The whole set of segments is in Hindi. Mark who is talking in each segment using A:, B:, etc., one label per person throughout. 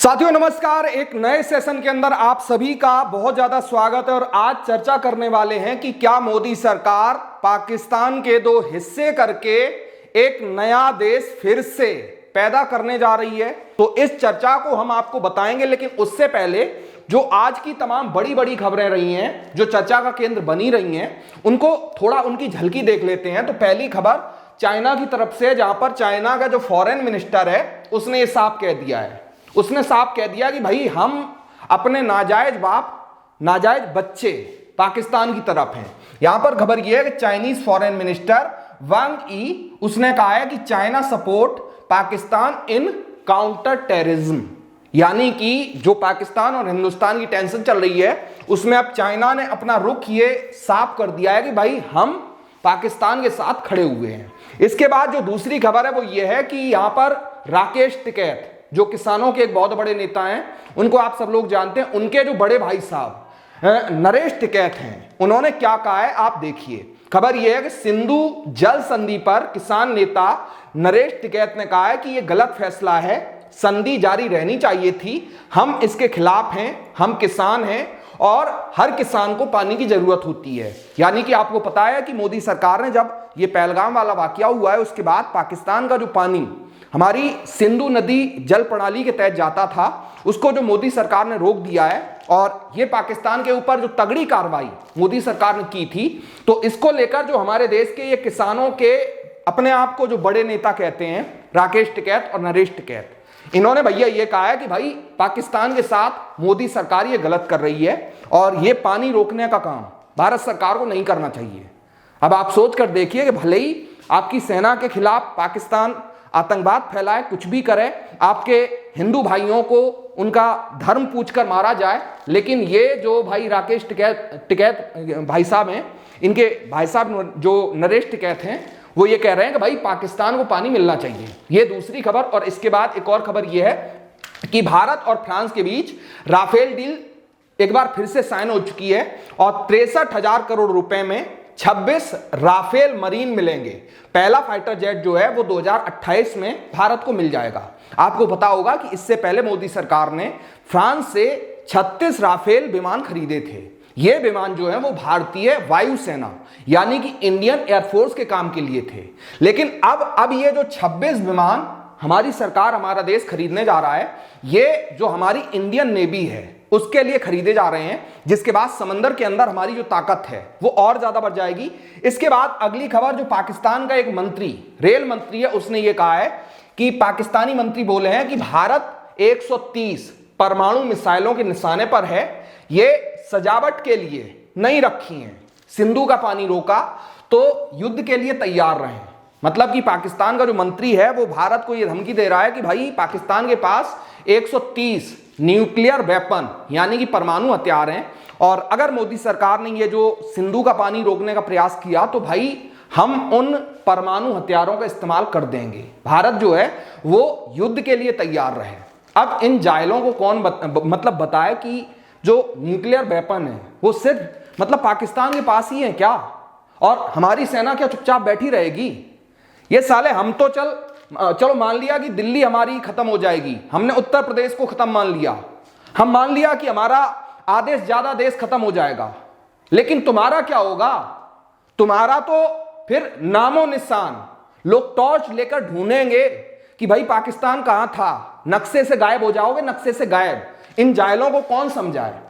A: साथियों नमस्कार। एक नए सेशन के अंदर आप सभी का बहुत ज्यादा स्वागत है और आज चर्चा करने वाले हैं कि क्या मोदी सरकार पाकिस्तान के दो हिस्से करके एक नया देश फिर से पैदा करने जा रही है। तो इस चर्चा को हम आपको बताएंगे, लेकिन उससे पहले जो आज की तमाम बड़ी बड़ी खबरें रही हैं, जो चर्चा का केंद्र बनी रही हैं, उनको थोड़ा उनकी झलकी देख लेते हैं। तो पहली खबर चाइना की तरफ से, जहां पर चाइना का जो फॉरेन मिनिस्टर है उसने ये साफ कह दिया है, उसने साफ कह दिया कि भाई हम अपने नाजायज बाप नाजायज बच्चे पाकिस्तान की तरफ हैं। यहां पर खबर यह है कि चाइनीज फॉरेन मिनिस्टर वांग ई उसने कहा है कि China support Pakistan in counter terrorism, यानी कि जो पाकिस्तान और हिंदुस्तान की टेंशन चल रही है उसमें अब चाइना ने अपना रुख ये साफ कर दिया है कि भाई हम पाकिस्तान के साथ खड़े हुए हैं। इसके बाद जो दूसरी खबर है वो ये है कि यहां पर राकेश टिकैत, जो किसानों के एक बहुत बड़े नेता हैं, उनको आप सब लोग जानते हैं, उनके जो बड़े भाई साहब नरेश टिकैत हैं, उन्होंने क्या कहा है आप देखिए। खबर यह है कि सिंधु जल संधि पर किसान नेता नरेश टिकैत ने कहा है कि यह गलत फैसला है, संधि जारी रहनी चाहिए थी, हम इसके खिलाफ हैं, हम किसान हैं और हर किसान को पानी की जरूरत होती है। यानी कि आपको पता है कि मोदी सरकार ने जब ये पहलगाम वाला वाकया हुआ है उसके बाद पाकिस्तान का जो पानी हमारी सिंधु नदी जल प्रणाली के तहत जाता था उसको जो मोदी सरकार ने रोक दिया है और ये पाकिस्तान के ऊपर जो तगड़ी कार्रवाई मोदी सरकार ने की थी, तो इसको लेकर जो हमारे देश के ये किसानों के अपने आप को जो बड़े नेता कहते हैं राकेश टिकैत और नरेश टिकैत, इन्होंने भैया ये कहा है कि भाई पाकिस्तान के साथ मोदी सरकार ये गलत कर रही है और ये पानी रोकने का काम भारत सरकार को नहीं करना चाहिए। अब आप सोच कर देखिए कि भले ही आपकी सेना के खिलाफ पाकिस्तान आतंकवाद फैलाए, कुछ भी करे, आपके हिंदू भाइयों को उनका धर्म पूछकर मारा जाए, लेकिन ये जो भाई राकेश टिकैत भाई साहब हैं, इनके भाई साहब जो नरेश टिकैत हैं, वो ये कह रहे हैं कि भाई पाकिस्तान को पानी मिलना चाहिए। ये दूसरी खबर। और इसके बाद एक और खबर ये है कि भारत और फ्रांस के बीच राफेल डील एक बार फिर से साइन हो चुकी है और 63,000 करोड़ रुपए में 26 राफेल मरीन मिलेंगे। पहला फाइटर जेट जो है वो 2028 में भारत को मिल जाएगा। आपको पता होगा कि इससे पहले मोदी सरकार ने फ्रांस से 36 राफेल विमान खरीदे थे। ये विमान जो है वो भारतीय वायुसेना यानी कि इंडियन एयरफोर्स के काम के लिए थे, लेकिन अब ये जो 26 विमान हमारी सरकार, हमारा देश खरीदने जा रहा है, ये जो हमारी इंडियन नेवी है उसके लिए खरीदे जा रहे हैं, जिसके बाद समंदर के अंदर हमारी जो ताकत है वो और ज्यादा बढ़ जाएगी। इसके बाद अगली खबर, जो पाकिस्तान का एक मंत्री, रेल मंत्री है, उसने ये कहा है कि पाकिस्तानी मंत्री बोले हैं कि भारत 130 परमाणु मिसाइलों के निशाने पर है, ये सजावट के लिए नहीं रखी हैं, सिंधु का पानी रोका तो युद्ध के लिए तैयार रहें। मतलब कि पाकिस्तान का जो मंत्री है वो भारत को ये धमकी दे रहा है कि भाई पाकिस्तान के पास 130 न्यूक्लियर वेपन यानी कि परमाणु हथियार हैं और अगर मोदी सरकार ने ये जो सिंधु का पानी रोकने का प्रयास किया तो भाई हम उन परमाणु हथियारों का इस्तेमाल कर देंगे। भारत जो है वो युद्ध के लिए तैयार रहे। अब इन जायलों को कौन मतलब बताए कि जो न्यूक्लियर वेपन है वो सिर्फ मतलब पाकिस्तान के पास ही है क्या, और हमारी सेना क्या चुपचाप बैठी रहेगी? ये साले, हम तो चलो मान लिया कि दिल्ली हमारी खत्म हो जाएगी, हमने उत्तर प्रदेश को खत्म मान लिया, हम मान लिया कि हमारा आदेश ज्यादा देश खत्म हो जाएगा, लेकिन तुम्हारा क्या होगा? तुम्हारा तो फिर नामो निशान, लोग टॉर्च लेकर ढूंढेंगे कि भाई पाकिस्तान कहां था, नक्शे से गायब हो जाओगे, नक्शे से गायब। इन जायलों को कौन समझाए?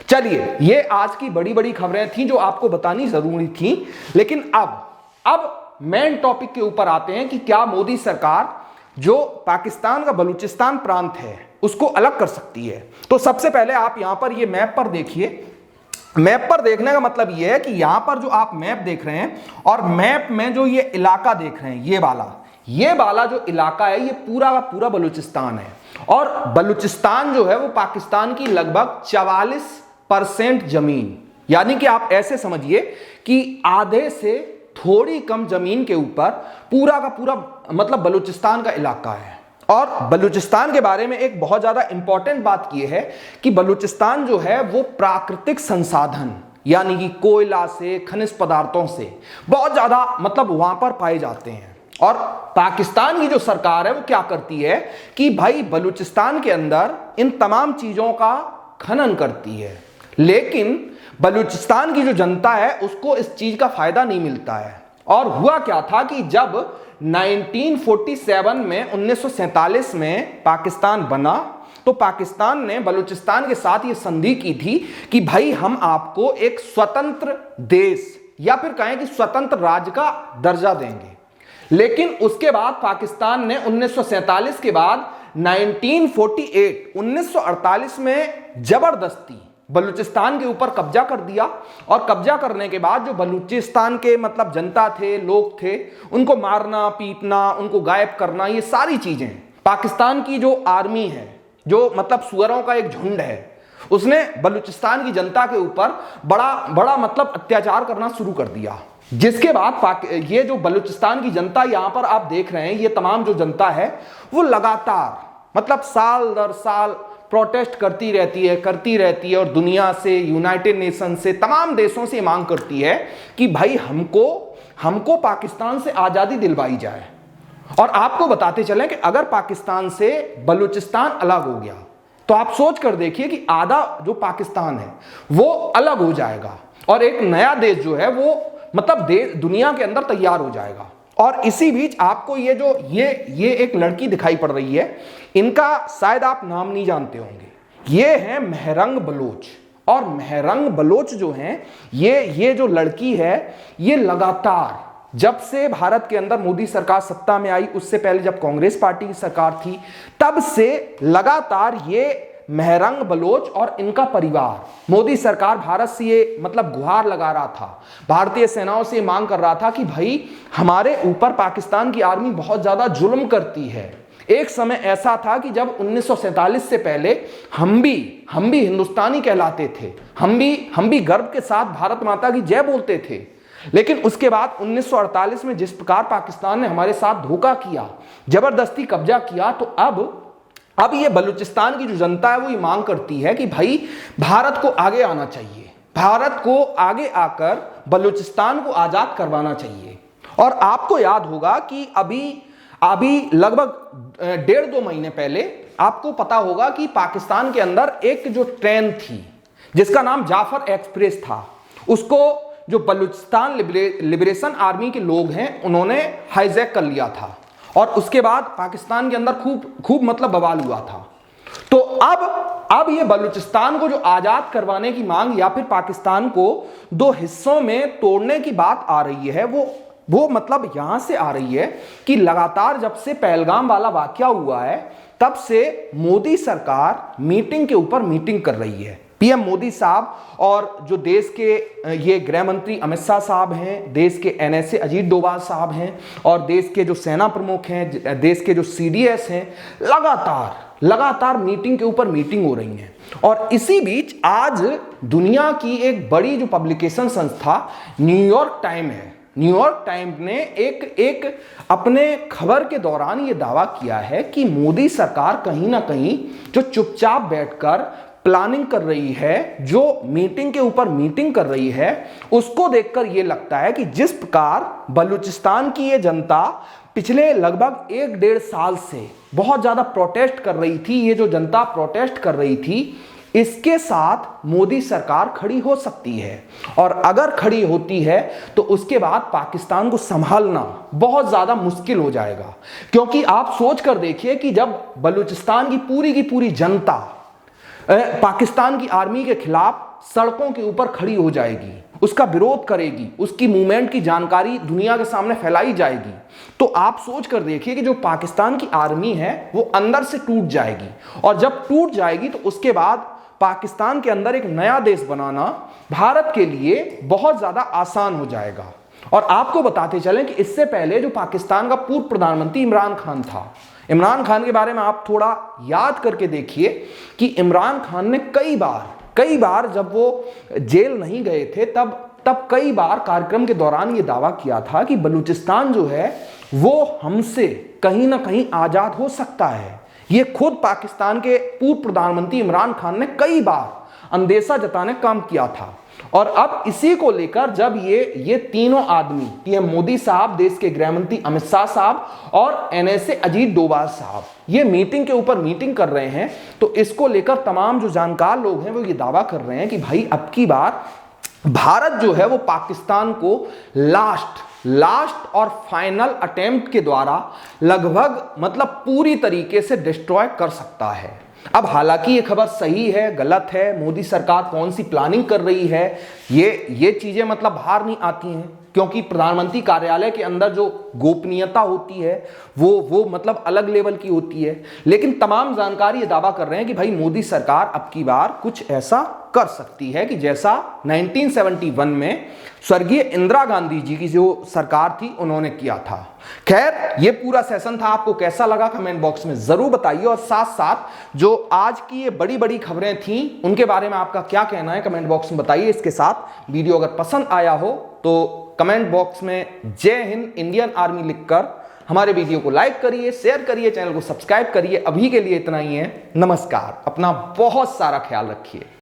A: चलिए, ये आज की बड़ी बड़ी खबरें थी जो आपको बतानी जरूरी थी, लेकिन अब मेन टॉपिक के ऊपर आते हैं कि क्या मोदी सरकार जो पाकिस्तान का बलूचिस्तान प्रांत है उसको अलग कर सकती है। तो सबसे पहले आप यहां पर ये मैप पर देखिए। मैप पर देखने का मतलब ये है कि यहां पर जो आप मैप देख रहे हैं और मैप में जो ये इलाका देख रहे हैं, ये वाला जो इलाका है ये पूरा का पूरा बलूचिस्तान है और बलूचिस्तान जो है वो पाकिस्तान की लगभग 44% जमीन, यानी कि आप ऐसे समझिए कि आधे से थोड़ी कम जमीन के ऊपर पूरा का पूरा मतलब बलूचिस्तान का इलाका है। और बलूचिस्तान के बारे में एक बहुत ज्यादा इंपॉर्टेंट बात यह है कि बलूचिस्तान जो है वो प्राकृतिक संसाधन यानी कि कोयला से, खनिज पदार्थों से बहुत ज्यादा मतलब वहां पर पाए जाते हैं और पाकिस्तान की जो सरकार है वो क्या करती है कि भाई बलूचिस्तान के अंदर इन तमाम चीजों का खनन करती है, लेकिन बलूचिस्तान की जो जनता है उसको इस चीज का फायदा नहीं मिलता है। और हुआ क्या था कि जब 1947 में 1947 में पाकिस्तान बना तो पाकिस्तान ने बलूचिस्तान के साथ ये संधि की थी कि भाई हम आपको एक स्वतंत्र देश या फिर कहें कि स्वतंत्र राज्य का दर्जा देंगे। लेकिन उसके बाद पाकिस्तान ने 1947 के बाद 1948 में जबरदस्ती बलूचिस्तान के ऊपर कब्जा कर दिया। और कब्जा करने के बाद जो बलूचिस्तान के मतलब जनता थे, लोग थे, उनको मारना, पीटना, उनको गायब करना, ये सारी चीजें पाकिस्तान की जो आर्मी है, जो मतलब सुअरों का एक झुंड है, उसने बलूचिस्तान की जनता के ऊपर बड़ा मतलब अत्याचार करना शुरू कर दिया। जिसके बाद ये जो बलूचिस्तान की जनता यहां पर आप देख रहे हैं, ये तमाम जो जनता है वो लगातार मतलब साल दर साल प्रोटेस्ट करती रहती है और दुनिया से, यूनाइटेड नेशन से, तमाम देशों से मांग करती है कि भाई हमको पाकिस्तान से आजादी दिलवाई जाए। और आपको बताते चलें कि अगर पाकिस्तान से बलूचिस्तान अलग हो गया तो आप सोच कर देखिए कि आधा जो पाकिस्तान है वो अलग हो जाएगा और एक नया देश जो है वो मतलब दुनिया के अंदर तैयार हो जाएगा। और इसी बीच आपको ये एक लड़की दिखाई पड़ रही है, इनका शायद आप नाम नहीं जानते होंगे, ये है मेहरंग बलोच। और मेहरंग बलोच जो हैं, ये जो लड़की है, ये लगातार जब से भारत के अंदर मोदी सरकार सत्ता में आई, उससे पहले जब कांग्रेस पार्टी की सरकार थी, तब से लगातार ये मेहरंग बलोच और इनका परिवार मोदी सरकार भारत से ये मतलब गुहार लगा रहा था, भारतीय सेनाओं से मांग कर रहा था कि भाई हमारे ऊपर पाकिस्तान की आर्मी बहुत ज्यादा जुल्म करती है। एक समय ऐसा था कि जब 1947 से पहले हम भी हिंदुस्तानी कहलाते थे, हम भी गर्व के साथ भारत माता की जय बोलते थे। लेकिन उसके बाद 1948 में जिस प्रकार पाकिस्तान ने हमारे साथ धोखा किया, जबरदस्ती कब्जा किया, तो अब ये बलूचिस्तान की जो जनता है वो ये मांग करती है कि भाई भारत को आगे आना चाहिए, भारत को आगे आकर बलूचिस्तान को आजाद करवाना चाहिए। और आपको याद होगा कि अभी लगभग 1.5-2 महीने पहले आपको पता होगा कि पाकिस्तान के अंदर एक जो ट्रेन थी जिसका नाम जाफर एक्सप्रेस था, उसको जो बलूचिस्तान लिबरेशन आर्मी के लोग हैं उन्होंने हाईजैक कर लिया था। और उसके बाद पाकिस्तान के अंदर खूब मतलब बवाल हुआ था। तो अब ये बलूचिस्तान को जो आजाद करवाने की मांग या फिर पाकिस्तान को 2 हिस्सों में तोड़ने की बात आ रही है, वो मतलब यहां से आ रही है कि लगातार जब से पहलगाम वाला वाकया हुआ है तब से मोदी सरकार मीटिंग के ऊपर मीटिंग कर रही है। पीएम मोदी साहब और जो देश के ये गृह मंत्री अमित शाह साहब हैं, देश के एनएसए अजीत डोभाल साहब हैं और देश के जो सेना प्रमुख हैं, देश के जो सीडीएस हैं, लगातार मीटिंग के ऊपर मीटिंग हो रही है। और इसी बीच आज दुनिया की एक बड़ी जो पब्लिकेशन संस्था न्यूयॉर्क टाइम है, न्यूयॉर्क टाइम्स ने एक अपने खबर के दौरान ये दावा किया है कि मोदी सरकार कहीं ना कहीं जो चुपचाप बैठकर प्लानिंग कर रही है, जो मीटिंग के ऊपर मीटिंग कर रही है, उसको देखकर यह लगता है कि जिस प्रकार बलूचिस्तान की ये जनता पिछले लगभग 1-1.5 साल से बहुत ज्यादा प्रोटेस्ट कर रही थी, ये जो जनता प्रोटेस्ट कर रही थी, इसके साथ मोदी सरकार खड़ी हो सकती है। और अगर खड़ी होती है तो उसके बाद पाकिस्तान को संभालना बहुत ज्यादा मुश्किल हो जाएगा। क्योंकि आप सोच कर देखिए कि जब बलूचिस्तान की पूरी जनता पाकिस्तान की आर्मी के खिलाफ सड़कों के ऊपर खड़ी हो जाएगी, उसका विरोध करेगी, उसकी मूवमेंट की जानकारी दुनिया के सामने फैलाई जाएगी, तो आप सोच कर देखिए कि जो पाकिस्तान की आर्मी है वो अंदर से टूट जाएगी। और जब टूट जाएगी तो उसके बाद पाकिस्तान के अंदर एक नया देश बनाना भारत के लिए बहुत ज्यादा आसान हो जाएगा। और आपको बताते चलें कि इससे पहले जो पाकिस्तान का पूर्व प्रधानमंत्री इमरान खान था, इमरान खान के बारे में आप थोड़ा याद करके देखिए कि इमरान खान ने कई बार जब वो जेल नहीं गए थे तब कई बार कार्यक्रम के दौरान ये दावा किया था कि बलूचिस्तान जो है वो हमसे कहीं ना कहीं आजाद हो सकता है। ये खुद पाकिस्तान के पूर्व प्रधानमंत्री इमरान खान ने कई बार अंदेशा जताने काम किया था। और अब इसी को लेकर जब ये तीनों आदमी, पीएम मोदी साहब, देश के गृह मंत्री अमित शाह साहब और एनएसए अजीत डोभाल साहब, ये मीटिंग के ऊपर मीटिंग कर रहे हैं, तो इसको लेकर तमाम जो जानकार लोग हैं वो ये दावा कर रहे हैं कि भाई अब की बार भारत जो है वो पाकिस्तान को लास्ट और फाइनल अटेम्प्ट के द्वारा लगभग मतलब पूरी तरीके से डिस्ट्रॉय कर सकता है। अब हालांकि ये खबर सही है गलत है, मोदी सरकार कौन सी प्लानिंग कर रही है, ये चीजें मतलब बाहर नहीं आती हैं, क्योंकि प्रधानमंत्री कार्यालय के अंदर जो गोपनीयता होती है वो मतलब अलग लेवल की होती है। लेकिन तमाम जानकारी ये दावा कर रहे हैं कि भाई मोदी सरकार अब की बार कुछ ऐसा कर सकती है कि जैसा 1971 में स्वर्गीय इंदिरा गांधी जी की जो सरकार थी उन्होंने किया था। खैर, ये पूरा सेशन था, आपको कैसा लगा कमेंट बॉक्स में जरूर बताइए, और साथ साथ जो आज की ये बड़ी बड़ी खबरें थी उनके बारे में आपका क्या कहना है कमेंट बॉक्स में बताइए। इसके साथ वीडियो अगर पसंद आया हो तो कमेंट बॉक्स में जय हिंद इंडियन आर्मी लिखकर हमारे वीडियो को लाइक करिए, शेयर करिए, चैनल को सब्सक्राइब करिए। अभी के लिए इतना ही है, नमस्कार, अपना बहुत सारा ख्याल रखिए।